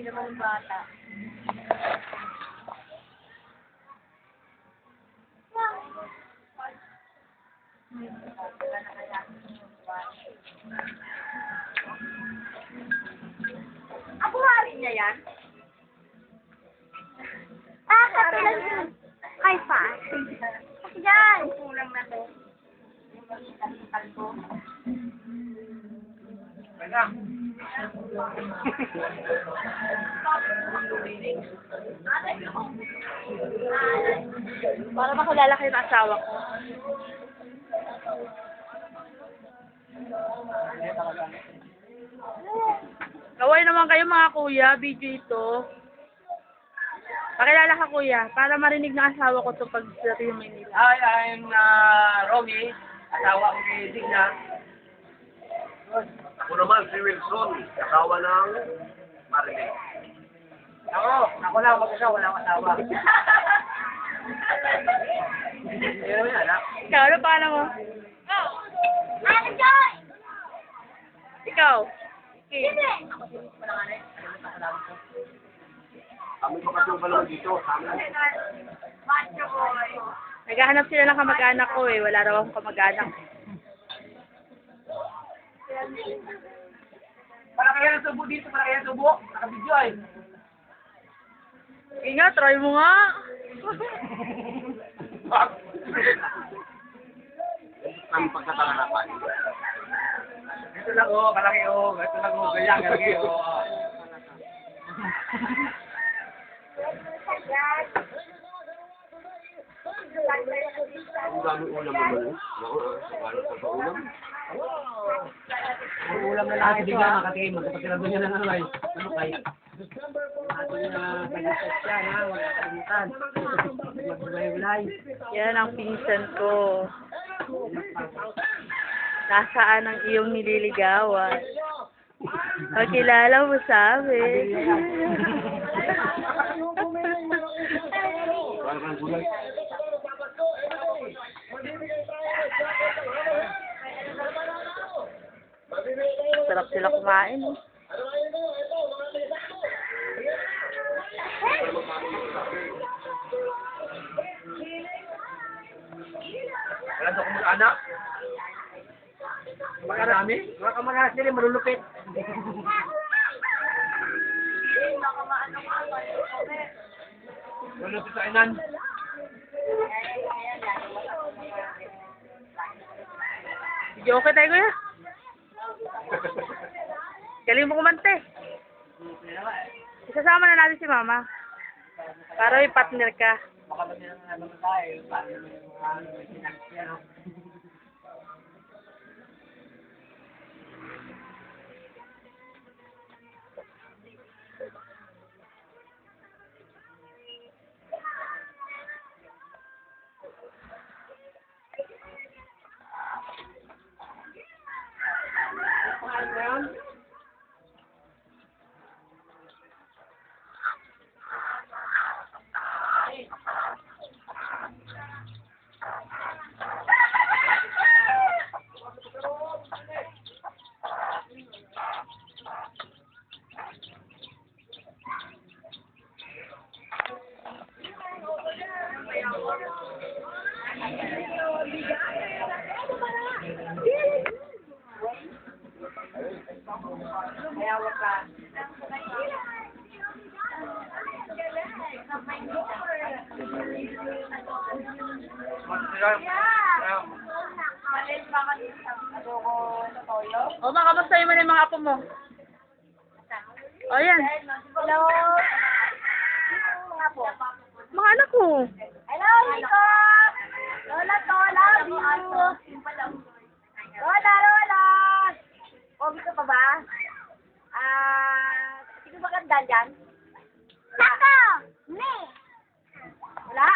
naman yung bata. Ako hari niya yan? Katulad yun. Kay pa. Kasi dyan. Kulang na to. Para makilala kayo ng asawa ko. Kaway naman kayo mga kuya, video ito. Pakilala ka kuya, para marinig ng asawa ko to pag sa Rio Manila. Hi, I'm Romy, asawa ko ni Digna. Ako naman si Wilson, asawa ng Marilyn. Ako lang mag-isa, wala akong asawa. Pero yan, ha? Ikaw, ano pangalan mo? Ano Joy? Ikaw. Hindi. Kami pa kasi yung balong dito, sa amin. Macho boy. Naghahanap sila ng kamag-anak ko eh, wala raw akong kamag-anak. Para kayo ng tubo dito, para kayo ng tubo. Nakabidyo ay. Ingat, try mo nga. Kami pagkatalapan. Ito lang oh, kalaki oh. Ito lang oh, ganyan, kalaki oh. Ang dami ulam naman. Ako, sa ulam. Ang ulam na lang, hindi nga makatingin. Magkapatira doon yan ng ano ay. Ano kay? Ating pag-isip siya, ha? Wala kalimutan. Magbulay-bulay. Yan ang pinsan ko. Nasaan ang iyong nililigawan? Pagkilala mo sa amin. Wala kang gulay. Sarap sila kumain. Eh. Wala daw kong anak. Marami? Mga kamaranas nila, malulupit. Malulupit sa inan. Sige, okay tayo kuya. Galing mo kumante. Isasama na natin si mama. Para may partner ka. Baka ba nilang naman tayo? Paano naman yung mga sinakya, no? Mayawa ka. Malis ba ka sa adobo sa toyo? O, makamusta mo na yung mga apo mo? O, yan. Hello. Mga po. Mga anak ko. Hello, Nico. Lola to, love you. Lola, Lola. Pogi ka pa ba? Sino maganda dyan? Nako! Me! Wala?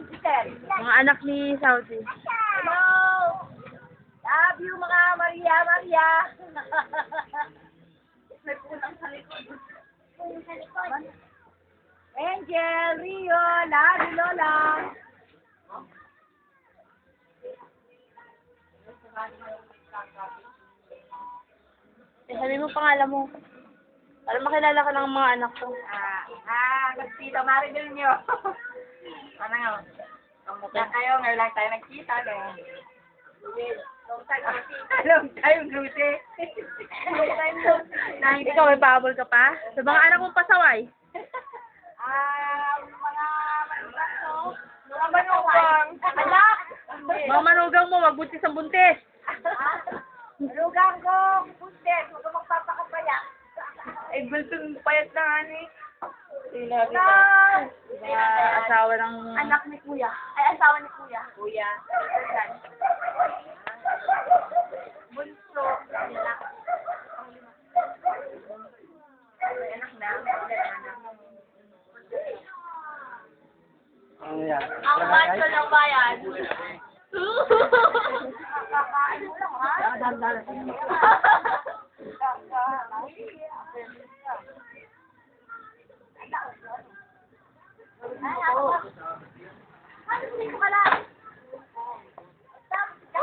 Peter. Mga anak ni Saudi. Hello! Love you mga Maria, Maria. May pulang sa likod. Pulang sa likod. Angel, Rio, love you, Lola. Eh, sabi mo pangalan mo. Para makilala ka ng mga anak ko. Nagkita Maribel nyo. Ano nga? Kamukha kayo, ngayon lang tayo nagkita. Long time, Lucy. Ikaw, may pahabol ka pa? Sa mga anak mong pasaway. Mga manugang. Anak! Mga manugang mo, wag buntis ang buntis. Manugang ko, buntis. Huwag ka magpapakapaya. Ay, bultong payat na nga ni. Mga asawa ng... Anak ni Kuya. Ay, asawa ni Kuya. Kuya. Bunso. Anak. Anak na. Ano yan? Ang macho ng bayan. Kakain mo lang, ha?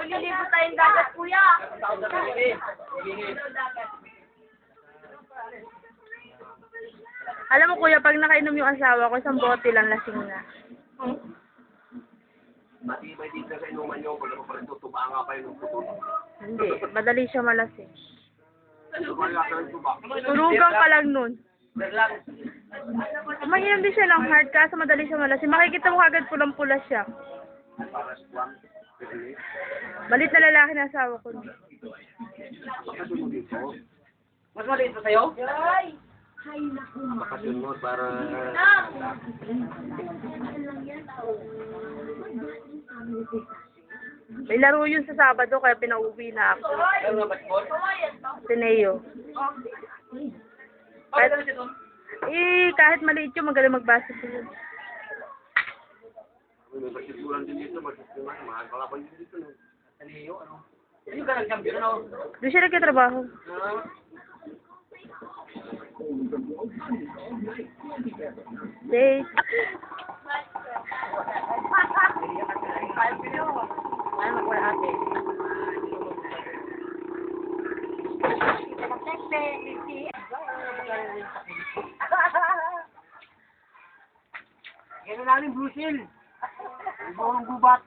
Lilibo tayong dagat, Kuya. Alam mo kuya, pag nakainom yung asawa ko, isang bote lang lasing na. Matibay din sa inuman nyo. Kung ano pa rin tuba nga pa yung tuba. Hindi, madali siya malasing. Tuba nga sa tuba. Turugan ka lang nun. Umahinom din siya ng hard kaso madali siya malasing. Makikita mo agad pulang-pula siya. Para sa buwan. Balit na lalaki na asawa ko. Bakasyon mo dito. Mas maliit pa sa'yo? Bakasyon mo para... May laro yun sa Sabado kaya pinauwi na ako. Ano nga basketball? Tineo. Bakit ano siya doon? Kahit maliit yun, magaling mag-basketball. May basketbulan din dito. Basketbulan. Mahal pa nga pa din dito. No? Ano ano? Yung ka nag-champion, ano? Doon siya nagkatrabaho. Date. Ano magwala ate? Gano'n namin Brusil. Ang gubat.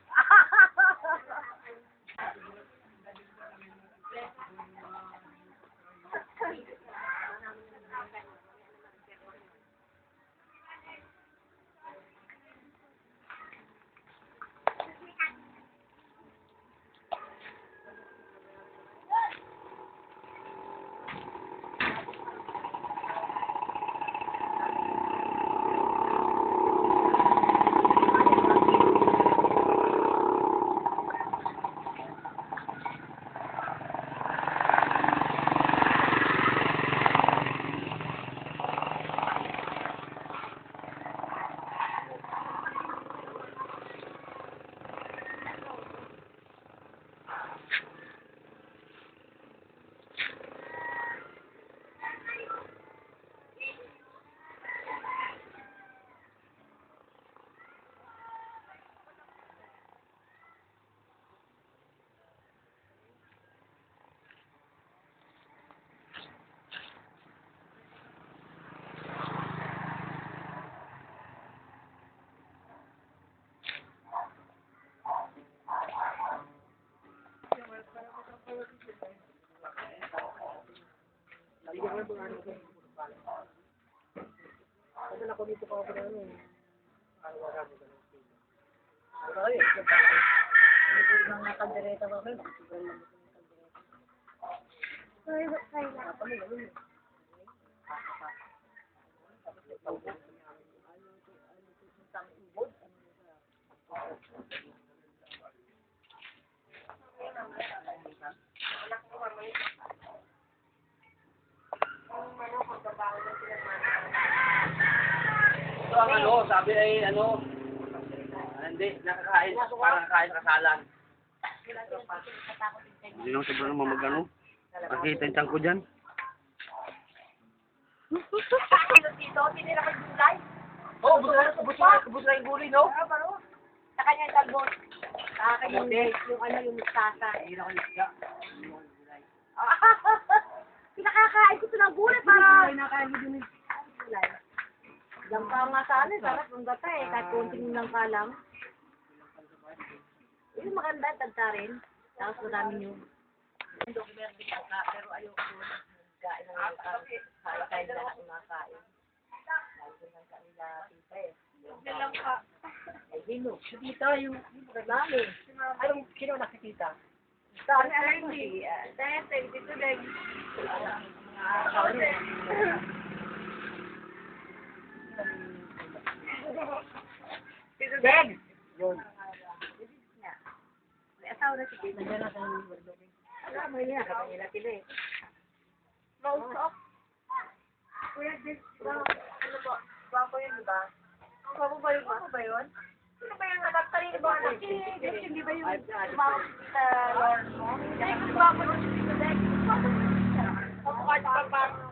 So, ang ano, sabi ay ano, hindi, nakakain, parang kakain kasalan. Hindi lang sobrang naman mag-ano. Makita yung tiyan ko dyan. Dito, tinira ko yung gulay. Oo, ubus na yung gulay, no? Sa kanya yung talbot. Sa kanya yung ano, yung mustasa. Hindi na ko yung isda. Pinakakain ko ito ng gulay para... Pinakain mo din yung gulay. Langka nga sana, sarap ng gata eh. Kahit konting langka lang. Yung maganda, tagta rin. Tapos marami yung... Meron din langka, pero ayoko doon. Kain ng langka. Kain lahat ng mga kain. Lagi ng kanila tita eh. Langka. Ay, dino. Dito yung... Marami. Anong sino nakikita? Dami Hindi. Dahil dito din. Ben! Yun. May asawa na si Jay. Nandiyan na sa mga alam mo niya, kapag nila sila eh. Mausok. Kuya, ano po? Bako yun, di ba? Bako ba yun? Bako ba yun? Sino ba yung anak? Kanina ba anak? Hindi ba yung tumawag sa Lord mo? Ay, kung bako nun, bako nun. Bako ka parang